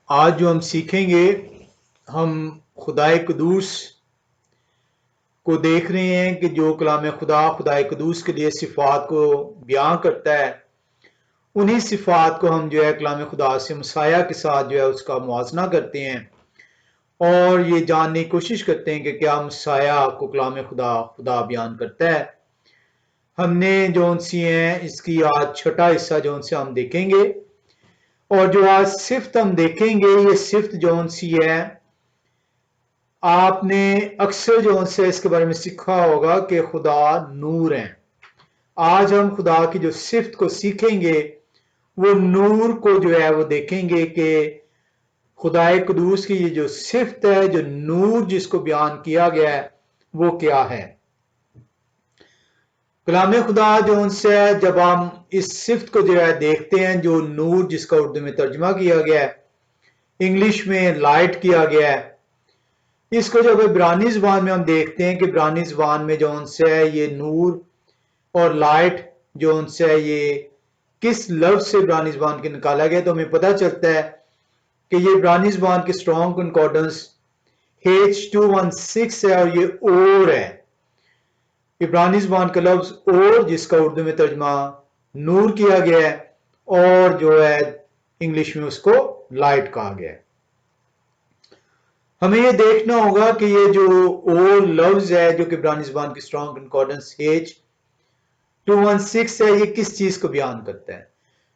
आज जो हम सीखेंगे, हम खुदाए कुदूस को देख रहे हैं कि जो कलाम खुदा खुदाए कुदूस के लिए सिफात को बयां करता है, उन्हीं सिफात को हम जो है कलाम खुदा से मसाया के साथ जो है उसका मुआजना करते हैं और ये जानने की कोशिश करते हैं कि क्या मसाया को कलाम खुदा खुदा बयान करता है। हमने जो सी हैं इसकी आज छठा हिस्सा जो से हम देखेंगे, और जो आज सिफ्त हम देखेंगे ये सिफ्त जो सी है, आपने अक्सर जो से इसके बारे में सीखा होगा कि खुदा नूर है। आज हम खुदा की जो सिफ्त को सीखेंगे वो नूर को जो है वो देखेंगे कि खुदाए कुदूस की ये जो सिफ्त है, जो नूर जिसको बयान किया गया है, वो क्या है। कलाम खुदा जो उनसे जब हम इस सिफ्त को जो है देखते हैं, जो नूर जिसका उर्दू में तर्जुमा किया गया है, इंग्लिश में लाइट किया गया है, इसको जब इब्रानी ज़बान में हम देखते हैं कि इब्रानी ज़बान में जो उनसे ये नूर और लाइट जो उनसे ये किस लफ्ज से इब्रानी ज़बान के निकाला गया, तो हमें पता चलता है कि ये इब्रानी ज़बान की स्ट्रॉन्ग कंकॉर्डेंस H216 है और ये और है। इब्रानी ज़बान का लफ्ज और जिसका उर्दू में तर्जुमा नूर किया गया है और जो है इंग्लिश में उसको लाइट कहा गया है। हमें ये देखना होगा कि ये जो और लफ्ज है जो कि इब्रानी ज़बान की स्ट्रॉन्ग कंकॉर्डेंस H216 है, ये किस चीज को बयान करता है।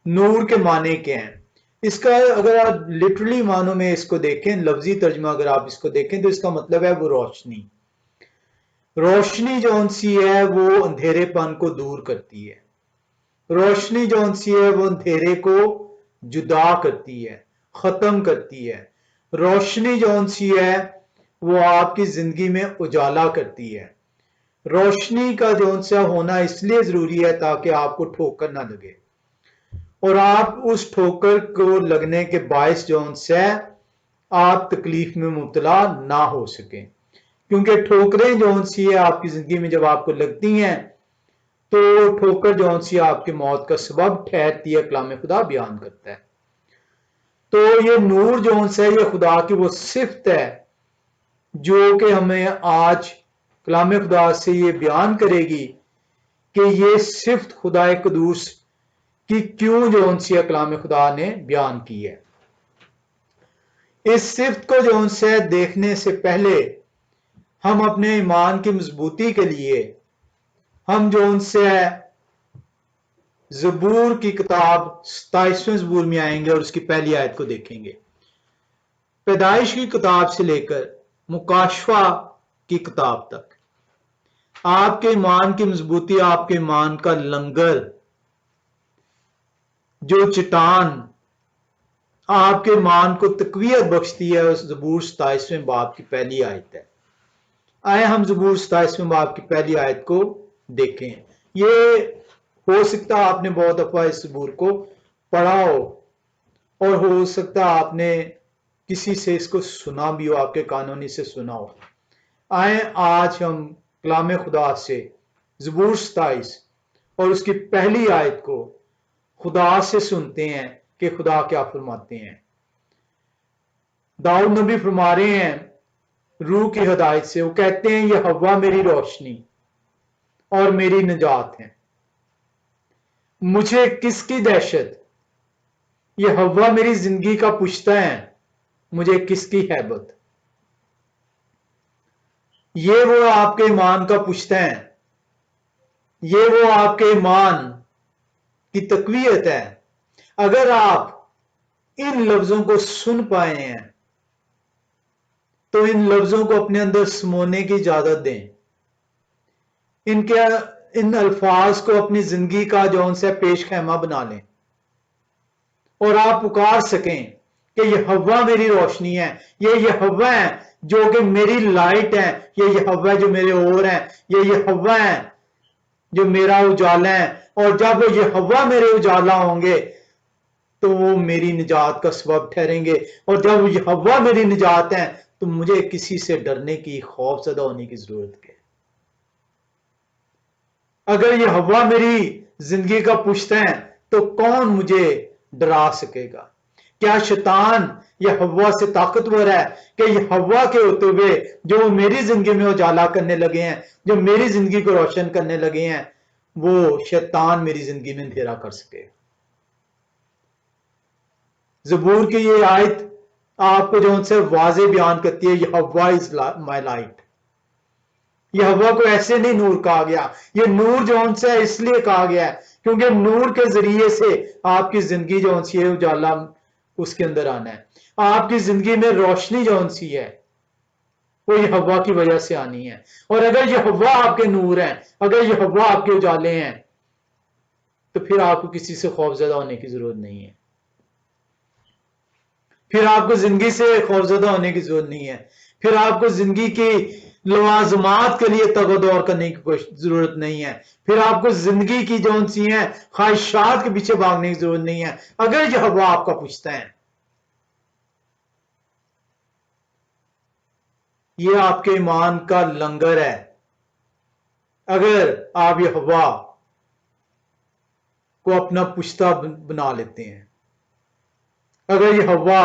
नूर के माने क्या हैं, इसका अगर आप लिटरली मानों में इसको देखें, लफ्जी तर्जुमा अगर आप इसको देखें तो इसका मतलब है वो रोशनी। रोशनी जो सी है वो अंधेरेपन को दूर करती है। रोशनी जो सी है वो अंधेरे को जुदा करती है, खत्म करती है। रोशनी जो सी है वो आपकी जिंदगी में उजाला करती है। रोशनी का जो सा होना इसलिए जरूरी है ताकि आपको ठोकर ना लगे और आप उस ठोकर को लगने के बायस जो से आप तकलीफ में मुब्तला ना हो सके, क्योंकि ठोकरें जो सी है आपकी जिंदगी में जब आपको लगती हैं तो ठोकर जो सी आपकी मौत का सबब ठहरती है, कलाम खुदा बयान करता है। तो ये नूर जो है ये खुदा की वो सिफ्त है जो कि हमें आज कलाम खुदा से ये बयान करेगी कि ये सिफ्त खुदा कुदूस कि क्यों जो सी कलाम खुदा ने बयान की है। इस सिफ्त को जो से देखने से पहले हम अपने ईमान की मजबूती के लिए हम जो उनसे ज़बूर की किताब 27वें ज़बूर में आएंगे और उसकी पहली आयत को देखेंगे। पैदाइश की किताब से लेकर मुकाशफा की किताब तक आपके ईमान की मजबूती, आपके ईमान का लंगर, जो चट्टान आपके ईमान को तकवीयत बख्शती है, उस ज़बूर 27वें बाब की पहली आयत है। आए हम ज़बूर 27वें बाब की पहली आयत को देखें। ये हो सकता है आपने बहुत दफा इस ज़बूर को पढ़ा हो और हो सकता है आपने किसी से इसको सुना भी हो, आपके कानूनी से सुना हो। आए आज हम कलाम खुदा से ज़बूर 27 और उसकी पहली आयत को खुदा से सुनते हैं कि खुदा क्या फरमाते हैं। दाऊद नबी फरमा रहे हैं रूह की हिदायत से, वो कहते हैं ये हवा मेरी रोशनी और मेरी निजात है, मुझे किसकी दहशत। ये हवा मेरी जिंदगी का पुश्ता है, मुझे किसकी हैबत। ये वो आपके ईमान का पुश्ता है, ये वो आपके ईमान की तकवीयत है। अगर आप इन लफ्जों को सुन पाए हैं तो इन लफ्जों को अपने अंदर समोने की इजाजत दें, इन अल्फाज को अपनी जिंदगी का जो उनसे पेश खैमा बना लें और आप पुकार सकें कि ये हवा मेरी रोशनी है, ये हवा है जो कि मेरी लाइट है, ये हवा है जो मेरे और है, ये हवा है जो मेरा उजाला है। और जब ये हवा मेरे उजाला होंगे तो वो मेरी निजात का सबब ठहरेंगे, और जब ये हवा मेरी निजात है तो मुझे किसी से डरने की, खौफजदा होने की जरूरत है। अगर ये हवा मेरी जिंदगी का पुश्ता है तो कौन मुझे डरा सकेगा। क्या शैतान या हवा से ताकतवर है कि ये हवा के होते हुए जो मेरी जिंदगी में उजाला करने लगे हैं, जो मेरी जिंदगी को रोशन करने लगे हैं, वो शैतान मेरी जिंदगी में अंधेरा कर सके? ज़बूर की ये आयत आपको जो उनसे वाज़े बयान करती है, यहोवा इज माय लाइट। यहोवा को ऐसे नहीं नूर कहा गया, ये नूर जो उनसे इसलिए कहा गया है क्योंकि नूर के जरिए से आपकी जिंदगी जो उनसी है उजाला उसके अंदर आना है। आपकी जिंदगी में रोशनी जो उनसी है वो यहोवा की वजह से आनी है। और अगर यहोवा आपके नूर है, अगर यहोवा आपके उजाले हैं, तो फिर आपको किसी से खौफजदा होने की जरूरत नहीं है। फिर आपको जिंदगी से खौफजदा होने की जरूरत नहीं है। फिर आपको जिंदगी की लवाजमात के लिए तगदौर करने की कोई जरूरत नहीं है। फिर आपको जिंदगी की जो सी है ख्वाहिशात के पीछे भागने की जरूरत नहीं है। अगर यहोवा आपका पूछता है, ये आपके ईमान का लंगर है। अगर आप यहोवा को अपना पुश्ता बना लेते हैं, अगर यहोवा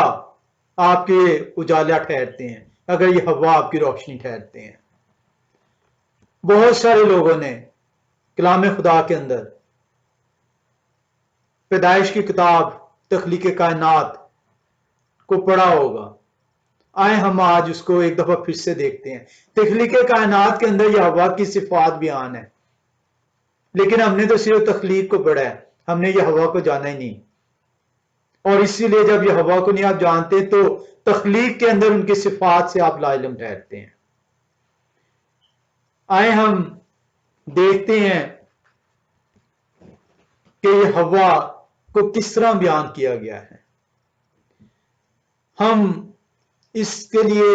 आपके उजाला ठहरते हैं, अगर यहोवा आपकी रोशनी ठहरते हैं। बहुत सारे लोगों ने कलाम खुदा के अंदर पैदाइश की किताब तख्लीक कायनात को पढ़ा होगा। आए हम आज उसको एक दफा फिर से देखते हैं। तख्लीक कायनात के अंदर यहोवा की सिफात बयान है, लेकिन हमने तो सिर्फ तख्लीक को पढ़ा है, हमने यहोवा को जाना ही नहीं। और इसीलिए जब यहोवा को नहीं आप जानते तो तख्लीक के अंदर उनकी सिफात से आप लाइलम ठहरते हैं। आए हम देखते हैं कि यहोवा को किस तरह बयान किया गया है। हम इसके लिए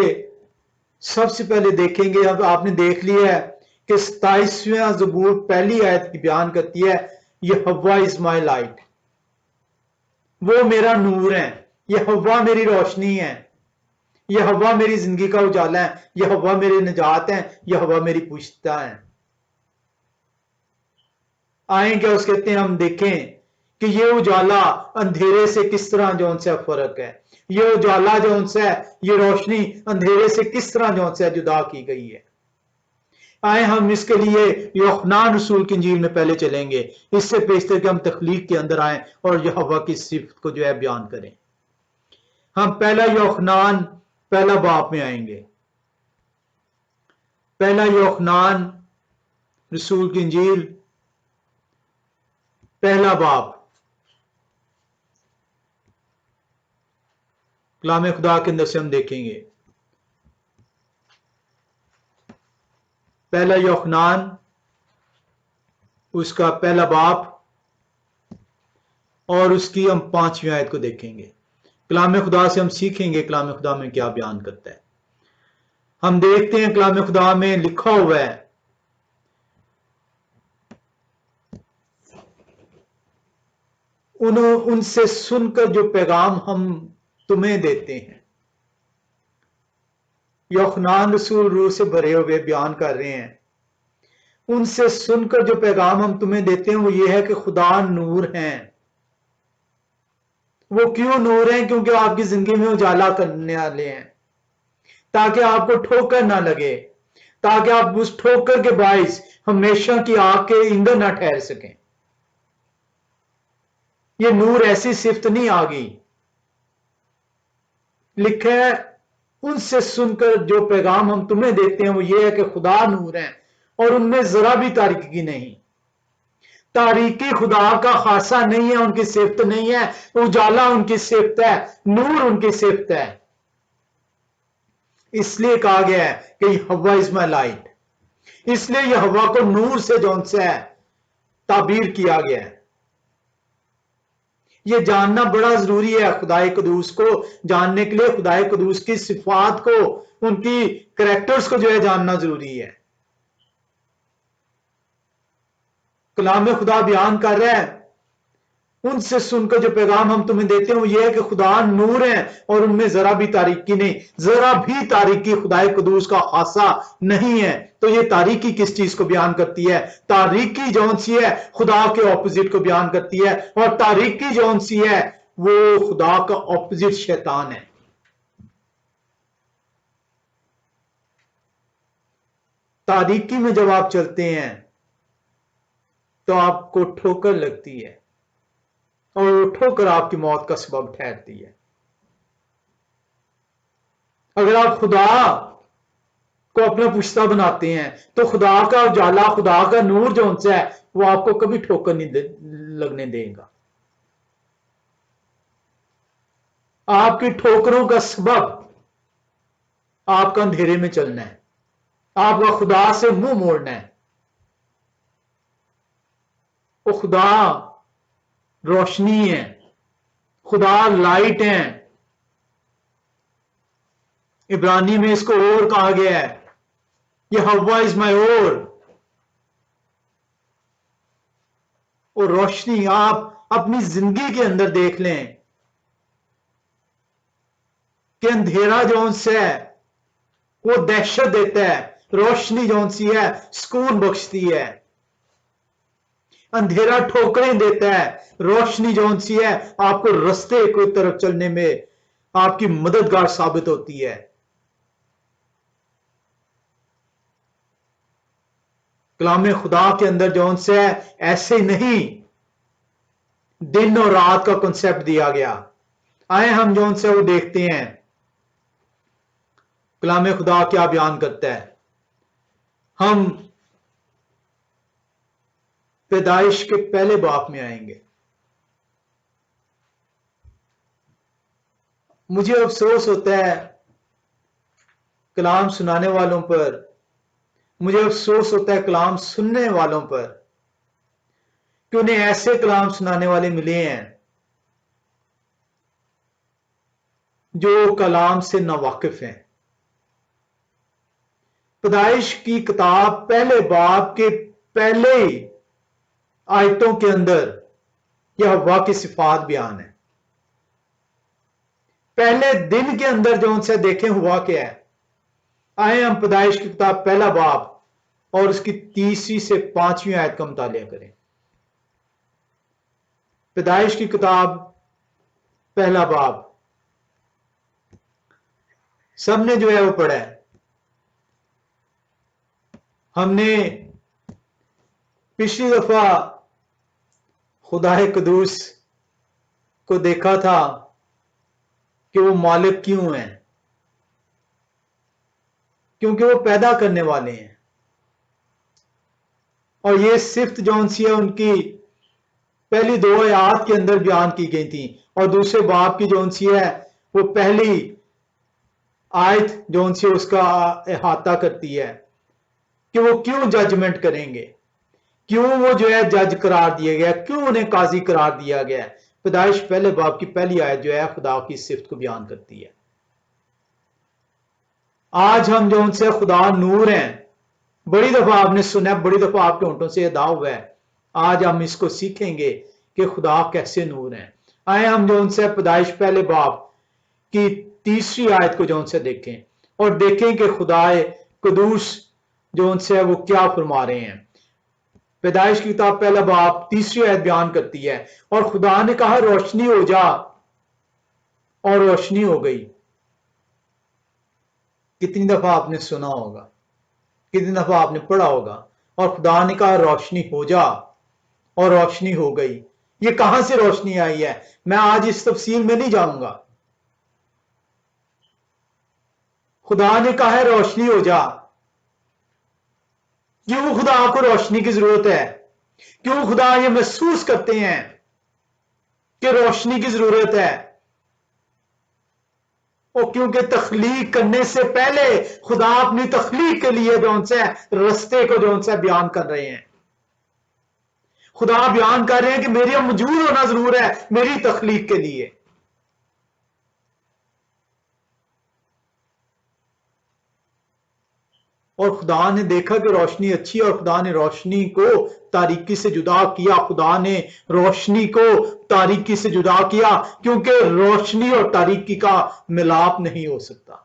सबसे पहले देखेंगे, अब आपने देख लिया है कि 27वां ज़बूर पहली आयत की बयान करती है, यहोवा इज माय लाइट, वो मेरा नूर है, यहोवा मेरी रोशनी है, यहोवा मेरी जिंदगी का उजाला है, यहोवा मेरी निजात है, यहोवा मेरी पुश्ता है। आए क्या उस कहते हैं, हम देखें कि ये उजाला अंधेरे से किस तरह जो उनसे फर्क है, ये उजाला जो उनसे है, ये रोशनी अंधेरे से किस तरह जो उनसे जुदा की गई है। आए हम इसके लिए यूहन्ना रसूल की इंजील में पहले चलेंगे, इससे पेशतर कि हम तख्लीक के अंदर आए और यहोवा की सिफत को जो है बयान करें। हम पहला यूहन्ना पहला बाप में आएंगे। पहला यूहन्ना रसूल की इंजील पहला बाप, कलाम खुदा के अंदर से हम देखेंगे। पहला यूहन्ना उसका पहला बाप और उसकी हम 5वीं आयत को देखेंगे। कलाम खुदा से हम सीखेंगे कलाम खुदा में क्या बयान करता है। हम देखते हैं कलाम खुदा में लिखा हुआ है, उनसे सुनकर जो पैगाम हम तुम्हें देते हैं। यूहन्ना रसूल रूह से भरे हुए बयान कर रहे हैं, उनसे सुनकर जो पैगाम हम तुम्हें देते हैं वो ये है कि खुदा नूर हैं। वो क्यों नूर हैं? क्योंकि आपकी जिंदगी में उजाला करने वाले हैं, ताकि आपको ठोकर ना लगे, ताकि आप उस ठोकर के बाइस हमेशा की आग के ईंधन ना ठहर सकें। ये नूर ऐसी सिफ्त नहीं आ गई। लिखा है उनसे सुनकर जो पैगाम हम तुम्हें देते हैं वो ये है कि खुदा नूर है और उनमें जरा भी तारीकी नहीं। तारीकी खुदा का खासा नहीं है, उनकी सिफ्त नहीं है। उजाला उनकी सिफ्त है, नूर उनकी सिफ्त है। इसलिए कहा गया है कि यहोवा इज माय लाइट, इसलिए यहोवा को नूर से जौन से है ताबीर किया गया है। यह जानना बड़ा जरूरी है। खुदाए कदूस को जानने के लिए खुदाए कदूस की सिफात को, उनकी करैक्टर्स को जो है जानना जरूरी है। कलाम खुदा बयान कर रहा है, उनसे सुनकर जो पैगाम हम तुम्हें देते हैं वो ये है कि खुदा नूर है और उनमें जरा भी तारीकी नहीं, जरा भी तारीकी खुदाए कदूस का खासा नहीं है। तो ये तारीकी किस चीज को बयान करती है? तारीकी जौन सी है खुदा के ऑपोजिट को बयान करती है, और तारीकी जौन सी है वो खुदा का ऑपोजिट शैतान है। तारीकी में जब आप चलते हैं तो आपको ठोकर लगती है और ठोकर आपकी मौत का सबब ठहरती है। अगर आप खुदा को अपना पुश्ता बनाते हैं तो खुदा का उजाला, खुदा का नूर जो उनसे है, वो आपको कभी ठोकर नहीं लगने देगा। आपकी ठोकरों का सबब आपका अंधेरे में चलना है, आपका खुदा से मुंह मोड़ना है। वो खुदा रोशनी है, खुदा लाइट है। इब्रानी में इसको और कहा गया है, ये हवा इज माई और। और रोशनी आप अपनी जिंदगी के अंदर देख लें कि अंधेरा जौन से है वो दहशत देता है, रोशनी जौन सी है सुकून बख्शती है। अंधेरा ठोकरें देता है, रोशनी जौन सी है आपको रास्ते की तरफ चलने में आपकी मददगार साबित होती है। कलाम खुदा के अंदर जौन से है ऐसे नहीं दिन और रात का कॉन्सेप्ट दिया गया। आए हम जौन से वो देखते हैं कलाम खुदा क्या बयान करता है। हम पैदाइश के पहले बाप में आएंगे। मुझे अफसोस होता है कलाम सुनाने वालों पर, मुझे अफसोस होता है कलाम सुनने वालों पर कि उन्हें ऐसे कलाम सुनाने वाले मिले हैं जो कलाम से नावाकिफ हैं। पैदाइश की किताब पहले बाप के पहले ही आयतों के अंदर यह हव्वा की सिफात बयान है। पहले दिन के अंदर जो उनसे देखें हुआ क्या है। आए हम पैदाइश की किताब पहला बाप और उसकी 3 से 5वीं आयत का मुतालिया करें। पैदाइश की किताब पहला बाप सबने जो है वो पढ़ा है। हमने पिछली दफा खुदाए कदूस को देखा था कि वो मालिक क्यों है, क्योंकि वो पैदा करने वाले हैं। और ये सिफ्त जौन सी है उनकी पहली 2 आयत के अंदर बयान की गई थी और दूसरे बाप की जौन सी है वो पहली आयत जौन सी उसका अहाता करती है कि वो क्यों जजमेंट करेंगे, क्यों वो जो है जज करार दिया गया, क्यों उन्हें काजी करार दिया गया। पैदाइश पहले बाप की पहली आयत जो है खुदा की सिफ्त को बयान करती है। आज हम जो उनसे खुदा नूर हैं, बड़ी दफा आपने सुना, बड़ी दफा आपके होंठों से अदा हुआ है। आज हम इसको सीखेंगे कि खुदा कैसे नूर हैं। आए हम जो उनसे पैदाइश पहले बाप की 3री आयत को जो उनसे देखें और देखें कि खुदाए कदूस जो उनसे है वो क्या फरमा रहे हैं। पैदाइश की किताब पहला बाप 3री आयत बयान करती है, और खुदा ने कहा रोशनी हो जा, और रोशनी हो गई। कितनी दफा आपने सुना होगा, कितनी दफा आपने पढ़ा होगा, और खुदा ने कहा रोशनी हो जा, और रोशनी हो गई। ये कहां से रोशनी आई है मैं आज इस तफसील में नहीं जाऊंगा। खुदा ने कहा है रोशनी हो जा। क्यों खुदा को रोशनी की जरूरत है? क्यों खुदा ये महसूस करते हैं कि रोशनी की जरूरत है? और क्योंकि तख्लीक करने से पहले खुदा अपनी तख्लीक के लिए जो से रस्ते को जो से बयान कर रहे हैं। खुदा बयान कर रहे हैं कि मेरे मौजूद होना जरूर है मेरी तख्लीक के लिए। और खुदा ने देखा कि रोशनी अच्छी है और खुदा ने रोशनी को तारीकी से जुदा किया। खुदा ने रोशनी को तारीकी से जुदा किया क्योंकि रोशनी और तारीकी का मिलाप नहीं हो सकता।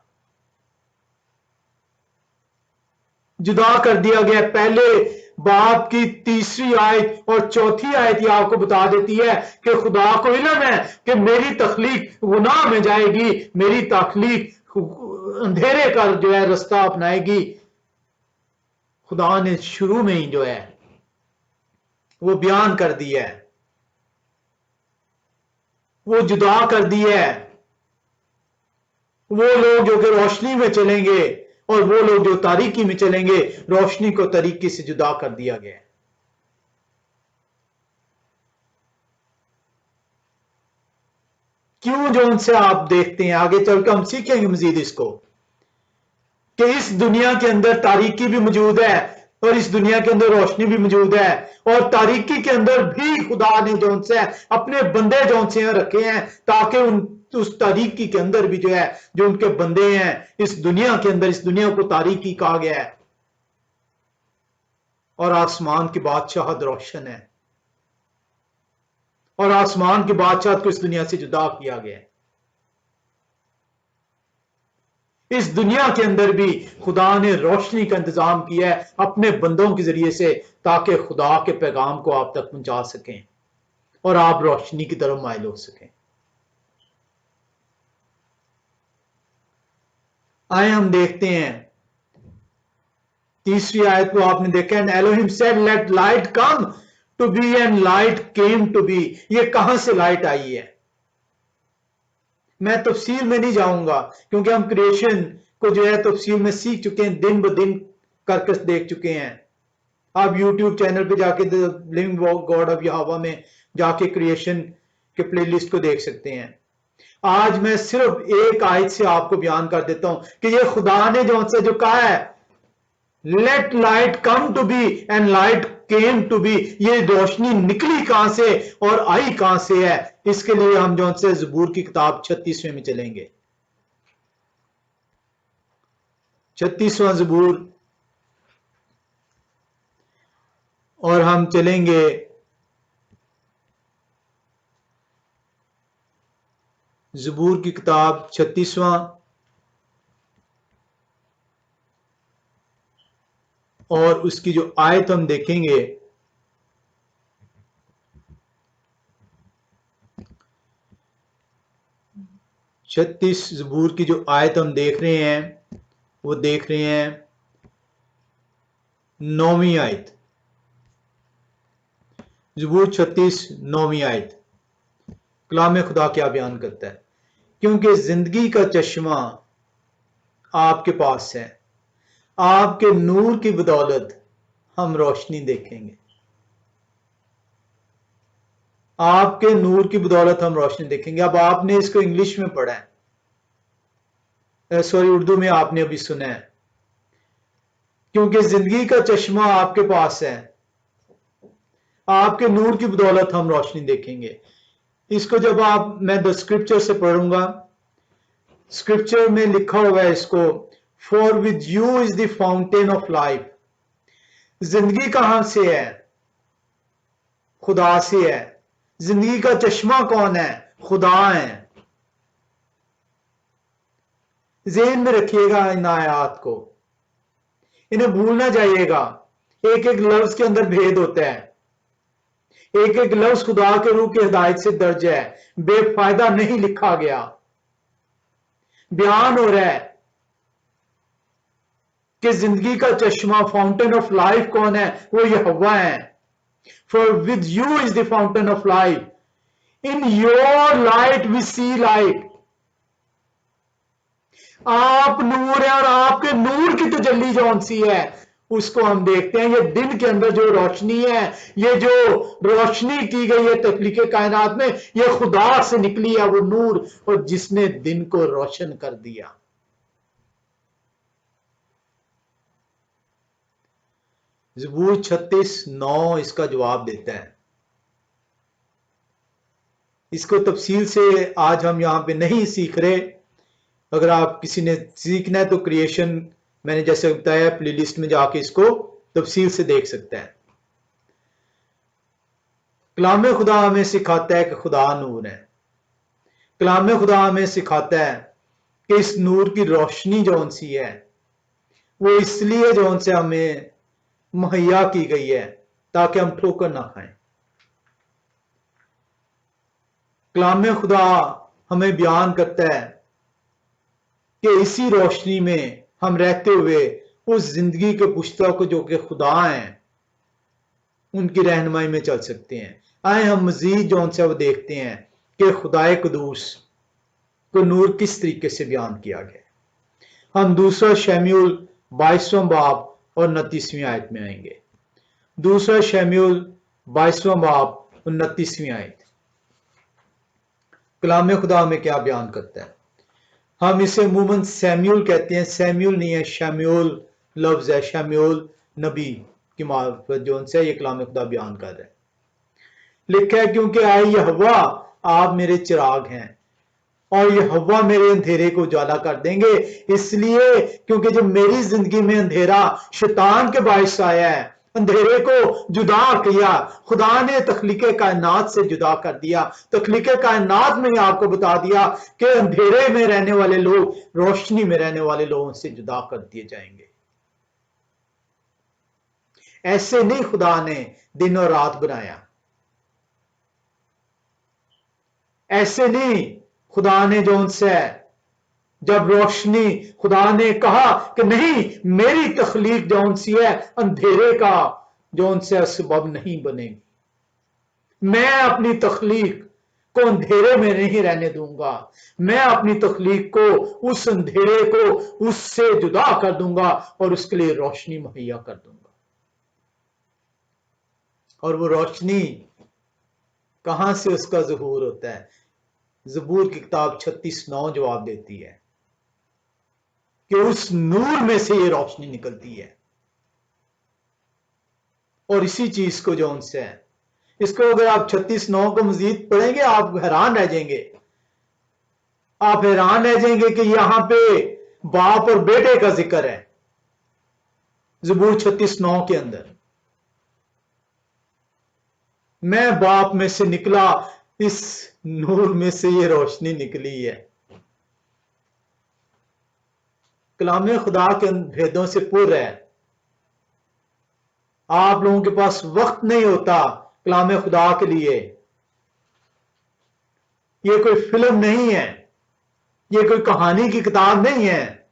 जुदा कर दिया गया। पहले बाप की तीसरी आयत और चौथी आयत ये आपको बता देती है कि खुदा को इल्म है कि मेरी तख्लीक गुनाह में जाएगी, मेरी तख्लीक अंधेरे का जो है रास्ता अपनाएगी। खुदा ने शुरू में ही जो है वो बयान कर दिया है, वो जुदा कर दिया है। वो लोग जो कि रोशनी में चलेंगे और वो लोग जो तारीकी में चलेंगे, रोशनी को तारीकी से जुदा कर दिया गया है। क्यों जो उनसे आप देखते हैं, आगे चलकर हम सीखेंगे मजीद इसको, कि इस दुनिया के अंदर तारीकी भी मौजूद है और इस दुनिया के अंदर रोशनी भी मौजूद है, और तारीकी के अंदर भी खुदा ने जो उनसे अपने बंदे जो उनसे रखे हैं ताकि उन उस तारीकी के अंदर भी जो है जो उनके बंदे हैं इस दुनिया के अंदर, इस दुनिया को तारीकी कहा गया है और आसमान की बादशाहत रोशन है और आसमान की बादशाहत को इस दुनिया से जुदा किया गया है। इस दुनिया के अंदर भी खुदा ने रोशनी का इंतजाम किया है अपने बंदों के जरिए से, ताकि खुदा के पैगाम को आप तक पहुंचा सकें और आप रोशनी की तरफ माइल हो सकें। आए हम देखते हैं तीसरी आयत को, आपने देखा, and Elohim said let light come to be and light came to be. ये कहां से लाइट आई है? मैं तफसील में नहीं जाऊंगा क्योंकि हम क्रिएशन को जो है तफसील में सीख चुके हैं, दिन ब दिन करके देख चुके हैं। आप यूट्यूब चैनल पे जाके द लिविंग गॉड ऑफ यहोवा में जाके क्रिएशन के प्लेलिस्ट को देख सकते हैं। आज मैं सिर्फ एक आयत से आपको बयान कर देता हूं कि ये खुदा ने जो कहा है let light come to be and light came to be, ये रोशनी निकली कहां से और आई कहां से है। इसके लिए हम जो से ज़बूर की किताब 36वें में चलेंगे। 36वां ज़बूर, और हम चलेंगे ज़बूर की किताब 36वां और उसकी जो आयत हम देखेंगे 36 ज़बूर की जो आयत हम देख रहे हैं वो देख रहे हैं 9वीं आयत। ज़बूर 36 9वीं आयत। कलाम खुदा क्या बयान करता है? क्योंकि जिंदगी का चश्मा आपके पास है, आपके नूर की बदौलत हम रोशनी देखेंगे। आपके नूर की बदौलत हम रोशनी देखेंगे। अब आपने इसको इंग्लिश में पढ़ा है, सॉरी उर्दू में आपने अभी सुना है। क्योंकि जिंदगी का चश्मा आपके पास है, आपके नूर की बदौलत हम रोशनी देखेंगे। इसको जब आप मैं द स्क्रिप्चर से पढ़ूंगा, स्क्रिप्चर में लिखा हुआ है इसको, for with you is the fountain of life. जिंदगी कहां से है? खुदा से है। जिंदगी का चश्मा कौन है? खुदा है। ज़हन में रखिएगा इन आयात को, इन्हें भूलना जाइएगा। एक एक लफ्ज के अंदर भेद होता है, एक एक लफ्ज खुदा के रूह की हिदायत से दर्ज है, बेफायदा नहीं लिखा गया। बयान हो रहा है कि जिंदगी का चश्मा, फाउंटेन ऑफ लाइफ कौन है? वो यहोवा है। For with you is the fountain of life, in your light we see light. आप नूर है और आपके नूर की तजल्ली जौन सी है उसको हम देखते हैं। ये दिन के अंदर जो रोशनी है, ये जो रोशनी की गई है तख्लीक़े कायनात में, ये खुदा से निकली है वो नूर, और जिसने दिन को रोशन कर दिया। ज़बूर 36:9 इसका जवाब देता है। इसको तफसील से आज हम यहां पे नहीं सीख रहे। अगर आप किसी ने सीखना है तो क्रिएशन मैंने जैसे बताया प्लेलिस्ट में जाके इसको तफसील से देख सकता है। कलाम खुदा हमें सिखाता है कि खुदा नूर है। कलाम खुदा हमें सिखाता है कि इस नूर की रोशनी जौन सी है वो इसलिए जो उनसे हमें मुहैया की गई है ताकि हम ठोकर ना खाएं। कलाम खुदा हमें बयान करता है कि इसी रोशनी में हम रहते हुए उस जिंदगी के पुस्तक जो कि खुदा हैं उनकी रहनुमाई में चल सकते हैं। आए हम मजीद जो उनसे वो देखते हैं कि खुदाए कुदूस को नूर किस तरीके से बयान किया गया। हम दूसरा शमूएल 22वां बाब और 29वीं आयत में आएंगे। दूसरा शमूएल 22वां बाब 29वीं आयत। कलाम खुदा में क्या बयान करता है? हम इसे अमूमन सैम्यूल कहते हैं, सैम्यूल नहीं है, शमूएल लफ्ज है। शमूएल नबी की मार्फत जो उनसे ये कलाम खुदा बयान कर रहे हैं। लिखा है क्योंकि आए यहोवा आप मेरे चिराग हैं और यहोवा मेरे अंधेरे को उजाला कर देंगे। इसलिए क्योंकि जब मेरी जिंदगी में अंधेरा शैतान के बायस आया है, अंधेरे को जुदा किया, खुदा ने तख्लीके कायनात से जुदा कर दिया। तख्लीके कायनात में आपको बता दिया कि अंधेरे में रहने वाले लोग रोशनी में रहने वाले लोगों से जुदा कर दिए जाएंगे। ऐसे नहीं खुदा ने दिन और रात बनाया, ऐसे नहीं खुदा ने जो उनसे जब रोशनी खुदा ने कहा कि नहीं मेरी तख्लीक जो उनसी है अंधेरे का जो उनसे सबब नहीं बनेगी। मैं अपनी तख्लीक को अंधेरे में नहीं रहने दूंगा, मैं अपनी तख्लीक को उस अंधेरे को उससे जुदा कर दूंगा और उसके लिए रोशनी मुहैया कर दूंगा। और वो रोशनी कहां से उसका ज़हूर होता है? ज़बूर की किताब 36:9 जवाब देती है कि उस नूर में से ये रोशनी निकलती है। और इसी चीज को जो उनसे है, इसको अगर आप 36:9 को मजीद पढ़ेंगे आप हैरान रह जाएंगे। आप हैरान रह जाएंगे कि यहां पे बाप और बेटे का जिक्र है ज़बूर 36:9 के अंदर। मैं बाप में से निकला, इस नूर में से ये रोशनी निकली है। कलाम खुदा के भेदों से पुर है। आप लोगों के पास वक्त नहीं होता कलाम खुदा के लिए। ये कोई फिल्म नहीं है, ये कोई कहानी की किताब नहीं है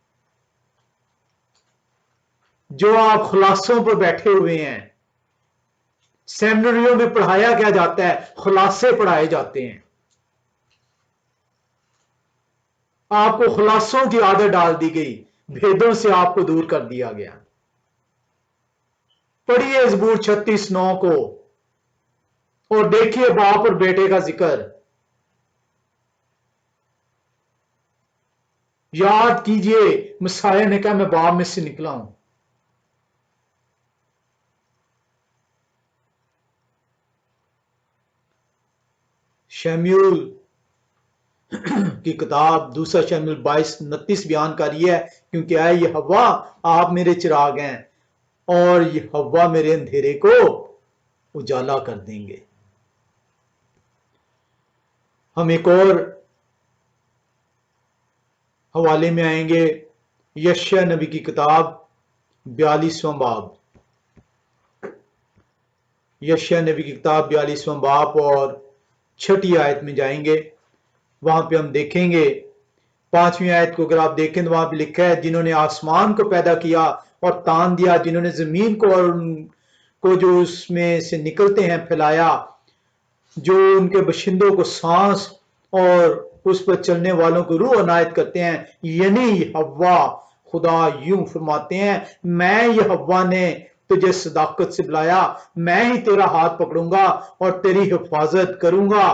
जो आप खुलासों पर बैठे हुए हैं। सेमिनरियों में पढ़ाया क्या जाता है? खुलासे पढ़ाए जाते हैं। आपको खुलासों की आदत डाल दी गई, भेदों से आपको दूर कर दिया गया। पढ़िए ज़बूर 36:9 को और देखिए बाप और बेटे का जिक्र। याद कीजिए मसाया ने कहा मैं बाप में से निकला हूं। शमूएल की किताब दूसरा शमूएल 22:29 बयान कर रही है क्योंकि आए यहोवा आप मेरे चिराग हैं और यहोवा मेरे अंधेरे को उजाला कर देंगे। हम एक और हवाले में आएंगे, यशायाह नबी की किताब 42वां बाब। यशायाह नबी की किताब 42वां बाब और 6ठी आयत में जाएंगे। वहां पे हम देखेंगे 5वीं आयत को अगर आप देखें तो वहां पे लिखा है जिन्होंने आसमान को पैदा किया और तान दिया, जिन्होंने जमीन को और उनको जो उसमें से निकलते हैं फैलाया, जो उनके बशिंदों को सांस और उस पर चलने वालों को रूह अनायत करते हैं। यानी हव्वा खुदा यूं फरमाते हैं मैं यहोवा ने तुझे सदाकत से बुलाया, मैं ही तेरा हाथ पकड़ूंगा और तेरी हिफाजत करूंगा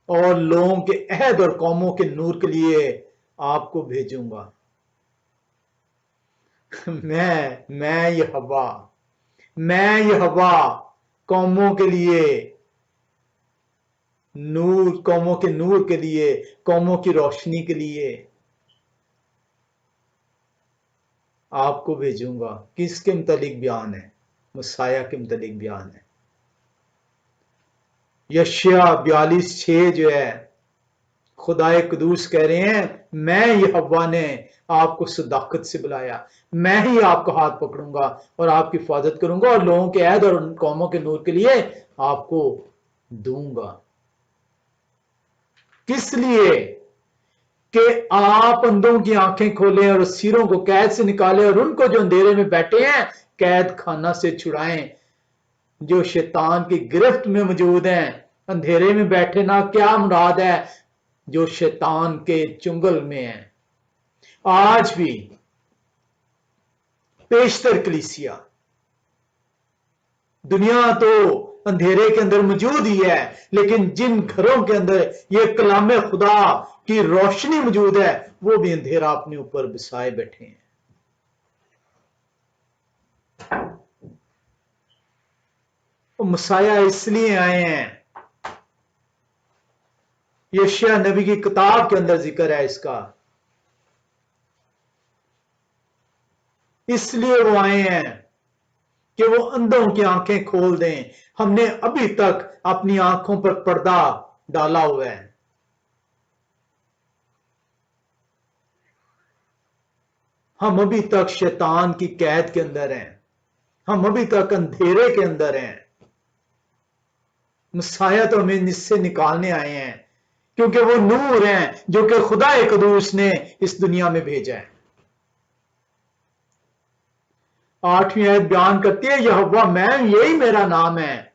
और लोगों के अहद और कौमों के नूर के लिए आपको भेजूंगा। मैं यहोवा कौमों के लिए नूर, कौमों के नूर के लिए, कौमों की रोशनी के लिए आपको भेजूंगा। किसके मुतालिक बयान है? मसाया के मुतालिक बयान है। यशायाह 42:6 जो है खुदाए कुदूस कह रहे हैं, मैं यहोवा ने आपको सदाकत से बुलाया, मैं ही आपका हाथ पकड़ूंगा और आपकी हिफाजत करूंगा और लोगों के ऐद और उन कौमों के नूर के लिए आपको दूंगा। किस लिए? कि आप अंधों की आंखें खोलें और सिरों को कैद से निकालें और उनको जो अंधेरे में बैठे हैं कैद खाना से छुड़ाएं, जो शैतान की गिरफ्त में मौजूद हैं। अंधेरे में बैठे ना क्या मुराद है? जो शैतान के चुंगल में है। आज भी पेशतर कलीसिया, दुनिया तो अंधेरे के अंदर मौजूद ही है, लेकिन जिन घरों के अंदर ये कलामे खुदा की रोशनी मौजूद है वो भी अंधेरा अपने ऊपर बसाए बैठे हैं। वो मसाया इसलिए आए हैं, यशायाह नबी की किताब के अंदर जिक्र है इसका, इसलिए वो आए हैं कि वो अंधों की आंखें खोल दें। हमने अभी तक अपनी आंखों पर पर्दा डाला हुआ है। हम अभी तक शैतान की कैद के अंदर हैं, हम अभी तक अंधेरे के अंदर हैं। मसाया तो हमें इससे निकालने आए हैं, क्योंकि वो नूर हैं जो कि खुदा कुदूस ने इस दुनिया में भेजा है। 8वीं आयत बयान करती है, यहोवा मैं, यही मेरा नाम है,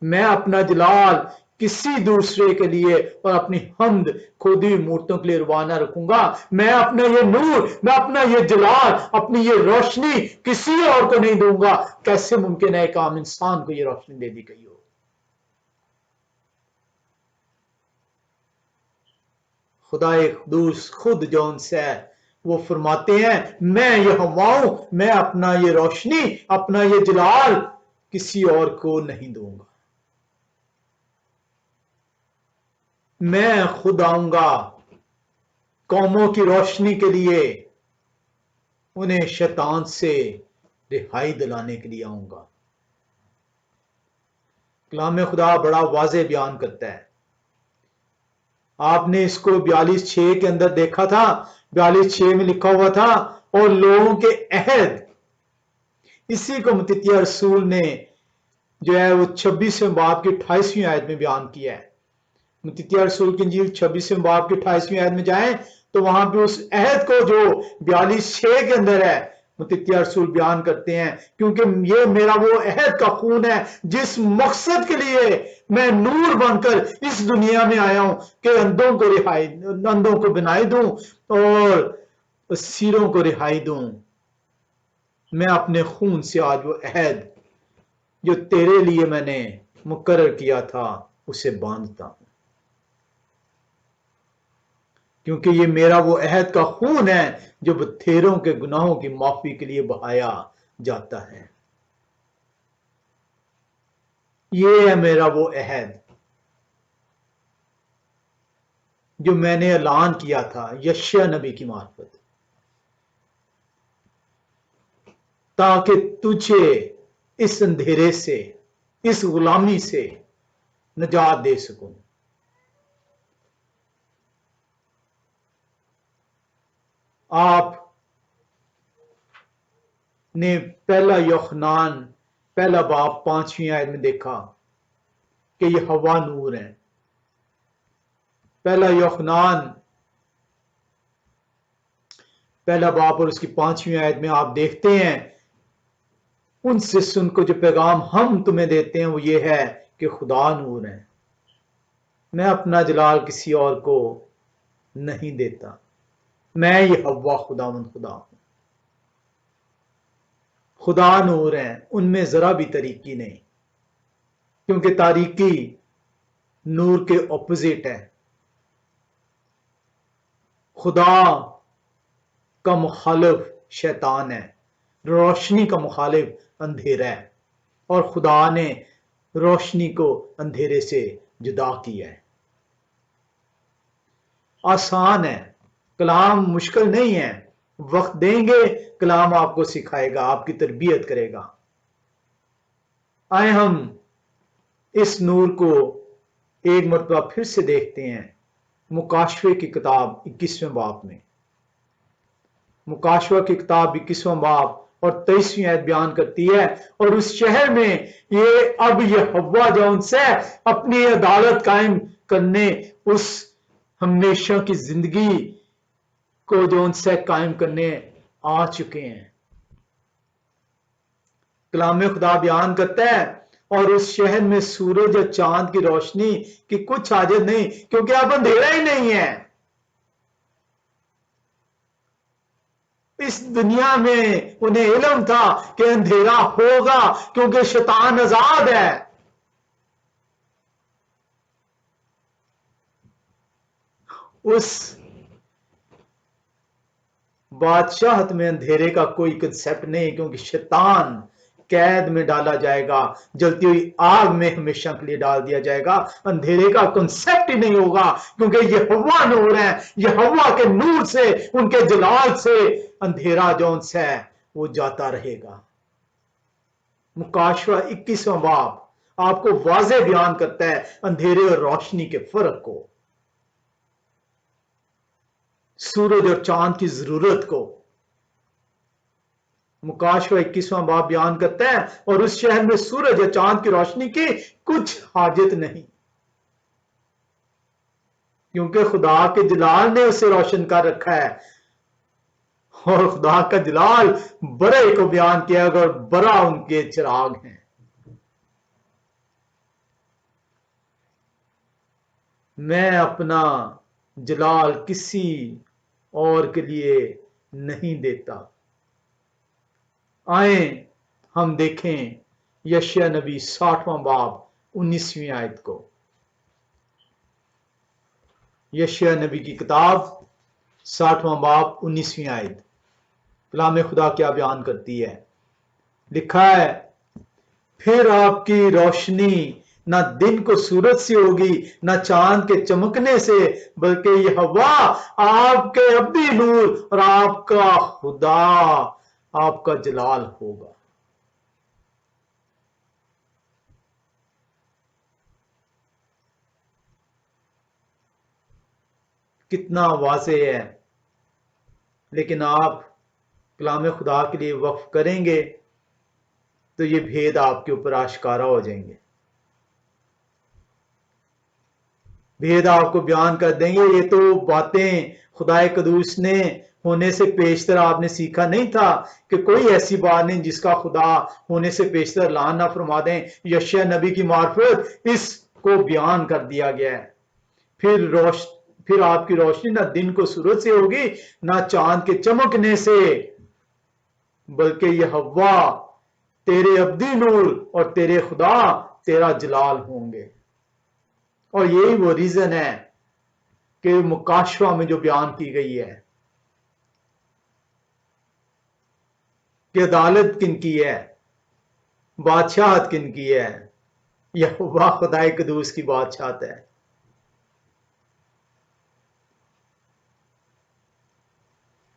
मैं अपना जलाल किसी दूसरे के लिए और अपनी हम्द खुद ही मूर्तों के लिए रवाना रखूंगा। मैं अपना ये नूर, मैं अपना ये जलाल, अपनी ये रोशनी किसी और को नहीं दूंगा। कैसे मुमकिन है एक आम इंसान को ये रोशनी दे दी गई हो? खुदाए खुदूस खुद जौन से वो फरमाते हैं, मैं यहोवा हूं, मैं अपना ये रोशनी, अपना ये जलाल किसी और को नहीं दूंगा। मैं खुद आऊंगा कौमों की रोशनी के लिए, उन्हें शैतान से रिहाई दिलाने के लिए आऊंगा। कलाम खुदा बड़ा वाज़ेह बयान करता है। आपने इसको 42:6 के अंदर देखा था। 42:6 में लिखा हुआ था, और लोगों के अहद, इसी को मत्तित्याह रसूल ने जो है वो 26वें बाब की 28वीं आयत में बयान किया है। मत्तित्याह रसूल की इंजील 26वें बाब की 28वीं आयत में जाएं तो वहां पे उस अहद को जो 42:6 के अंदर है मत्तित्याह रसूल बयान करते हैं, क्योंकि ये मेरा वो अहद का खून है जिस मकसद के लिए मैं नूर बनकर इस दुनिया में आया हूं कि अंधों को रिहाई, अंधों को बनाई दूं और सिरों को रिहाई दूं। मैं अपने खून से आज वो अहद जो तेरे लिए मैंने मुकर्रर किया था उसे बांधता हूं, क्योंकि ये मेरा वो अहद का खून है जो बथेरों के गुनाहों की माफी के लिए बहाया जाता है। ये है मेरा वो अहद जो मैंने ऐलान किया था यशायाह नबी की मार्फत, ताकि तुझे इस अंधेरे से, इस गुलामी से निजात दे सकूं। आप ने पहला यूहन्ना पहला बाब 5वीं आयत में देखा कि ये हवा नूर है। पहला यूहन्ना पहला बाब और उसकी 5वीं आयत में आप देखते हैं, उनसे सुनकर जो पैगाम हम तुम्हें देते हैं वो ये है कि खुदा नूर है, मैं अपना जलाल किसी और को नहीं देता, मैं ये हवा खुदावंद खुदा हूं। खुदा नूर है, उनमें जरा भी तारीकी नहीं, क्योंकि तारीकी नूर के ऑपोजिट है। खुदा का मुखालिफ शैतान है, रोशनी का मुखालिफ अंधेरा है, और खुदा ने रोशनी को अंधेरे से जुदा किया है। आसान है, कलाम मुश्किल नहीं है। वक्त देंगे, कलाम आपको सिखाएगा, आपकी तरबियत करेगा। आए हम इस नूर को एक मरतबा फिर से देखते हैं। मुकाशवे की किताब 21वें बाब में, मुकाशवा की किताब 21वां बाब और 23वीं आयत बयान करती है, और उस शहर में ये हव्वा जो उनसे अपनी अदालत कायम करने, उस हमेशा की जिंदगी को जो उनसे कायम करने आ चुके हैं। कलाम खुदा बयान करता है, और उस शहर में सूरज और चांद की रोशनी की कुछ हाजत नहीं, क्योंकि अब अंधेरा ही नहीं है। इस दुनिया में उन्हें इल्म था कि अंधेरा होगा, क्योंकि शैतान आजाद है। उस बादशाहत में अंधेरे का कोई कंसेप्ट नहीं, क्योंकि शैतान कैद में डाला जाएगा, जलती हुई आग में हमेशा के लिए डाल दिया जाएगा। अंधेरे का कंसेप्ट ही नहीं होगा, क्योंकि यहोवा नूर है, यहोवा के नूर से, उनके जलाल से अंधेरा जो है वो जाता रहेगा। मुकाशवा 21वां बाब आपको वाज़े बयान करता है अंधेरे और रोशनी के फर्क को, सूरज और चांद की जरूरत को। मुकाशवा 21वां बाब बयान करता है, और उस शहर में सूरज और चांद की रोशनी की कुछ हाजत नहीं, क्योंकि खुदा के जलाल ने उसे रोशन कर रखा है। और खुदा का जलाल बड़े को बयान किया, अगर बड़ा उनके चिराग हैं। मैं अपना जलाल किसी और के लिए नहीं देता। आए हम देखें यशायाह नबी 60वां बाब 19वीं आयत को। यशायाह नबी की किताब 60वां बाब 19वीं आयत। कलाम खुदा क्या बयान करती है? लिखा है, फिर आपकी रोशनी ना दिन को सूरज से होगी, ना चांद के चमकने से, बल्कि यहोवा आपके अब्दी नूर और आपका खुदा आपका जलाल होगा। कितना वाज़े है, लेकिन आप कलाम खुदा के लिए वक्फ करेंगे तो ये भेद आपके ऊपर आश्कारा हो जाएंगे, भेद आपको बयान कर देंगे। ये तो बातें खुदाए कदूस ने होने से पेशतर आपने सीखा नहीं था, कि कोई ऐसी बात नहीं जिसका खुदा होने से पेशतर लान ना फरमा दें। यशायाह नबी की मार्फत इसको बयान कर दिया गया है। फिर आपकी रोशनी ना दिन को सूरज से होगी, ना चांद के चमकने से, बल्कि यहोवा तेरे अब्दी नूर और तेरे खुदा तेरा जलाल होंगे। और यही वो रीजन है कि मुकाशवा में जो बयान की गई है कि अदालत किन की है, बादशाहत किन की है, यहोवा खुदाए कदूस की बादशाहत है।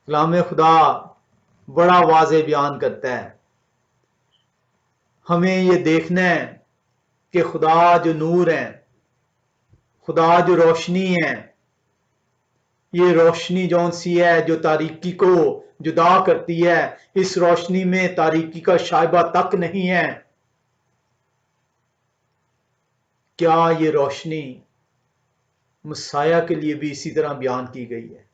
कलाम खुदा बड़ा वाज़े बयान करता है। हमें ये देखना है कि खुदा जो नूर है, खुदा जो रोशनी है, ये रोशनी जौन सी है जो तारीकी को जुदा करती है, इस रोशनी में तारीकी का शायबा तक नहीं है। क्या ये रोशनी मसाया के लिए भी इसी तरह बयान की गई है?